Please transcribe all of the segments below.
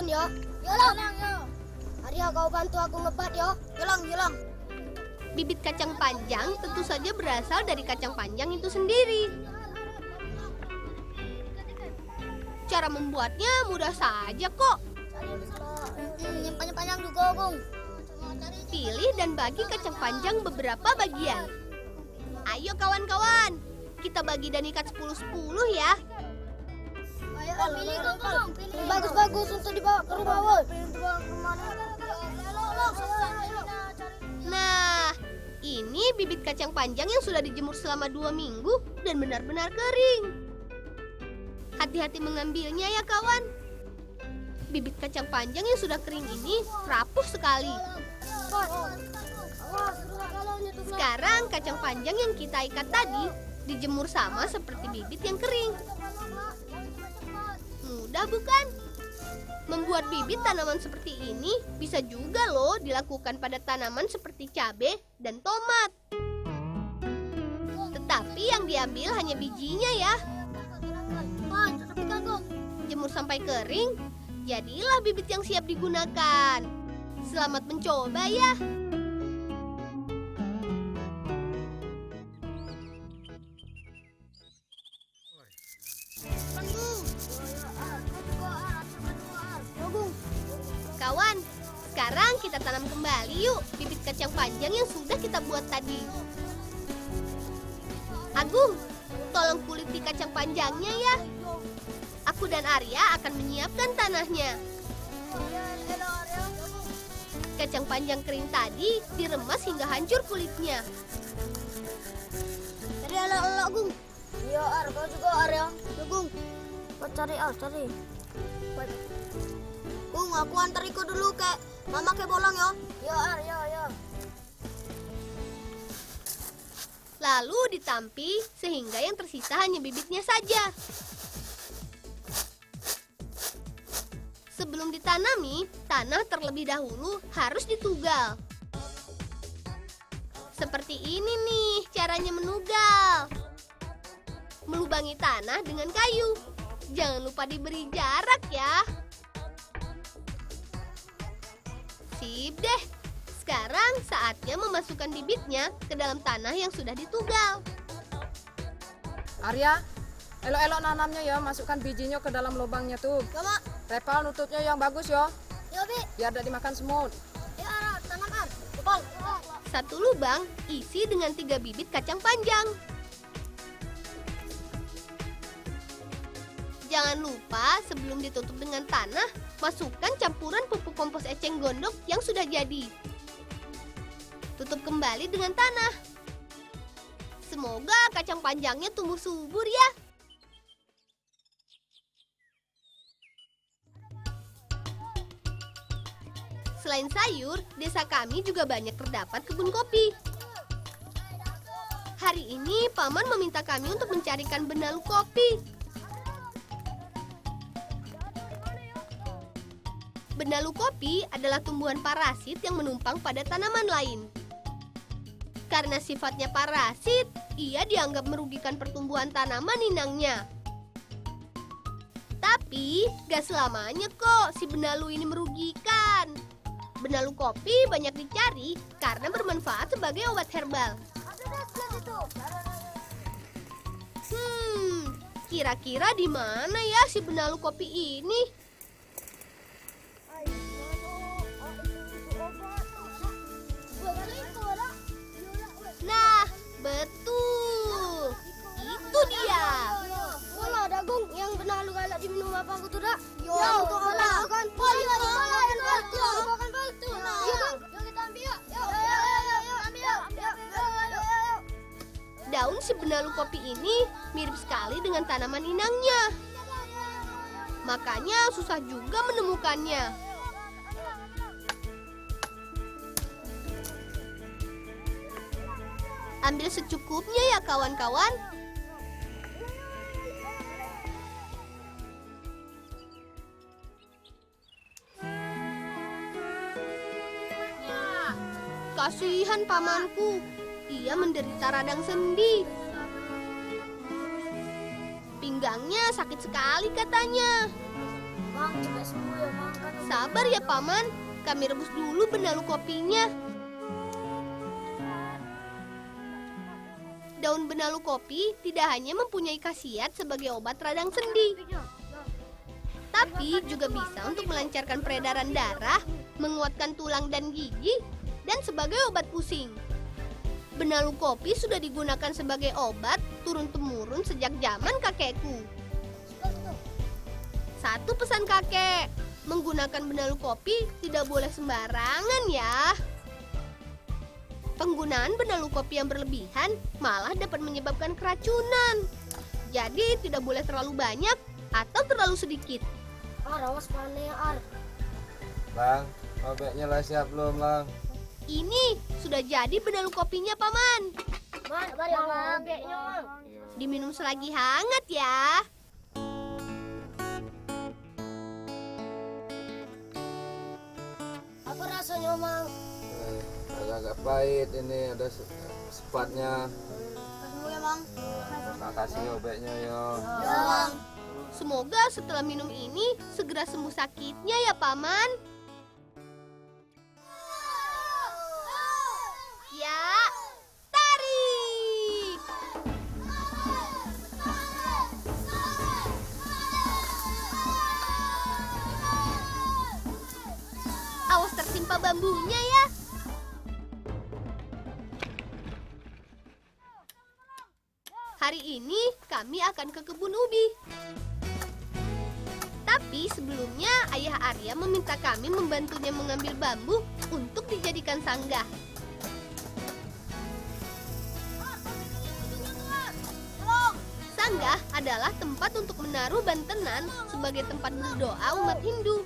susun ya. Yolang, yo. Arya kau bantu aku ngebat ya. Yolang. Bibit kacang panjang tentu saja berasal dari kacang panjang itu sendiri. Cara membuatnya mudah saja kok. Yang panjang-panjang juga, Bung. Pilih dan bagi kacang panjang beberapa bagian. Ayo kawan-kawan, kita bagi dan ikat 10-10 ya. Ayo, pilih Bung. Bagus-bagus untuk dibawa ke rumah, woi. Nah, ini bibit kacang panjang yang sudah dijemur selama 2 minggu dan benar-benar kering. Hati-hati mengambilnya ya kawan. Bibit kacang panjang yang sudah kering ini rapuh sekali. Sekarang kacang panjang yang kita ikat tadi dijemur sama seperti bibit yang kering. Mudah bukan? Membuat bibit tanaman seperti ini bisa juga loh dilakukan pada tanaman seperti cabai dan tomat. Tetapi yang diambil hanya bijinya ya. Jemur sampai kering, jadilah bibit yang siap digunakan. Selamat mencoba ya. Kawan, sekarang kita tanam kembali yuk bibit kacang panjang yang sudah kita buat tadi. Agung, tolong kuliti kacang panjangnya ya. Aku dan Arya akan menyiapkan tanahnya. Kacang panjang kering tadi diremas hingga hancur kulitnya. Cari elok-elok, Gung. Iya, Ar. Kau juga, Ar ya. Ya, Gung. Kau cari, Ar. Cari. Gung, aku antar Iko dulu ke Mama ke Bolang ya. Ya, Ar. Ya. Lalu ditampi sehingga yang tersisa hanya bibitnya saja. Sebelum ditanami, tanah terlebih dahulu harus ditugal. Seperti ini nih caranya menugal. Melubangi tanah dengan kayu. Jangan lupa diberi jarak ya. Sip deh. Sekarang saatnya memasukkan bibitnya ke dalam tanah yang sudah ditugal. Arya, elok-elok nanamnya ya, masukkan bijinya ke dalam lubangnya tuh. Ya, Mak. Repal nutupnya yang bagus ya, Ya, Bi. biar tidak dimakan semut. Ya, Ar. Tanam, Ar. Bol. Satu lubang isi dengan 3 bibit kacang panjang. Jangan lupa sebelum ditutup dengan tanah, masukkan campuran pupuk kompos eceng gondok yang sudah jadi. Tutup kembali dengan tanah. Semoga kacang panjangnya tumbuh subur ya. Selain sayur, desa kami juga banyak terdapat kebun kopi. Hari ini Paman meminta kami untuk mencarikan benalu kopi. Benalu kopi adalah tumbuhan parasit yang menumpang pada tanaman lain. Karena sifatnya parasit, ia dianggap merugikan pertumbuhan tanaman inangnya. Tapi, gak selamanya kok si benalu ini merugikan. Benalu kopi banyak dicari karena bermanfaat sebagai obat herbal. Kira-kira di mana ya si benalu kopi ini? Nah, betul. Itu dia. Olah ada, Gung, yang benalu galak diminum apa aku tuh, Dak? Ya, untuk olah kan. Iya, yuk kita ambil yuk. Daun si benalu kopi ini mirip sekali dengan tanaman inangnya. Makanya susah juga menemukannya. Ambil secukupnya ya kawan-kawan. Kasihan pamanku, ia menderita radang sendi. Pinggangnya sakit sekali katanya. Mang, cepat sembuh ya, Mang. Kan Sabar ya, Paman. Kami rebus dulu benalu kopinya. Daun benalu kopi tidak hanya mempunyai khasiat sebagai obat radang sendi, tapi juga bisa untuk melancarkan peredaran darah, menguatkan tulang dan gigi, dan sebagai obat pusing. Benalu kopi sudah digunakan sebagai obat turun-temurun sejak zaman kakekku. Satu pesan kakek, menggunakan benalu kopi tidak boleh sembarangan ya. Penggunaan benalu kopi yang berlebihan malah dapat menyebabkan keracunan. Jadi tidak boleh terlalu banyak atau terlalu sedikit. awas panen ya, Ar. Lang, obeknya lah siap belum, Lang? Ini sudah jadi benalu kopinya, Paman. Mang, sabar ya, Mang. Mang. Diminum selagi hangat ya. Apa rasanya, Mang? Agak-agak pahit ini, ada sepatnya. Kasih ya, Mang. Makasih obeknya yo. Ya, Mang. Semoga setelah minum ini segera sembuh sakitnya ya, Paman. Ya, tarik. Awas tertimpa bambunya ya. Hari ini kami akan ke kebun ubi. Tapi sebelumnya ayah Arya meminta kami membantunya mengambil bambu untuk dijadikan sanggah. Sanggah adalah tempat untuk menaruh bantenan sebagai tempat berdoa umat Hindu.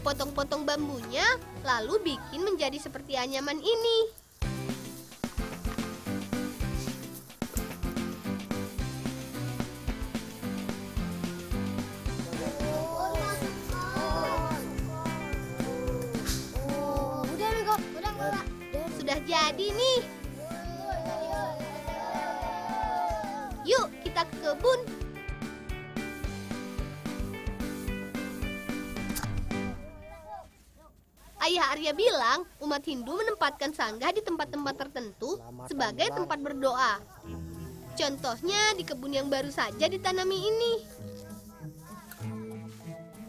Potong-potong bambunya lalu bikin menjadi seperti anyaman ini. Udah nih kok, udah Kak. Sudah jadi nih. Yuk kita ke kebun. Ayah Arya bilang umat Hindu menempatkan sanggah di tempat-tempat tertentu sebagai tempat berdoa. Contohnya di kebun yang baru saja ditanami ini.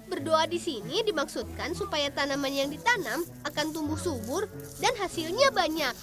Berdoa di sini dimaksudkan supaya tanaman yang ditanam akan tumbuh subur dan hasilnya banyak.